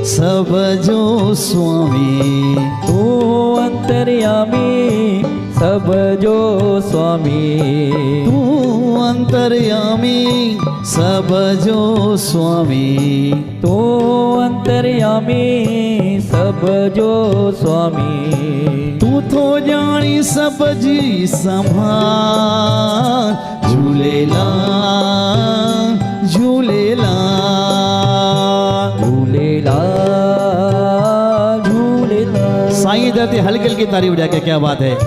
सब जो स्वामी। तू अंतर्यामी सब जो स्वामी। तू अंतर्यामी सब जो स्वामी। तू अंतर्यामी सब जो स्वामी। तू तो जानी सब जी संभाल झूलेलाल झूलेलाल झूलेलाल झूलेलाल। साईं दर ते हल्की हल्की तारी उड़ा के क्या बात है।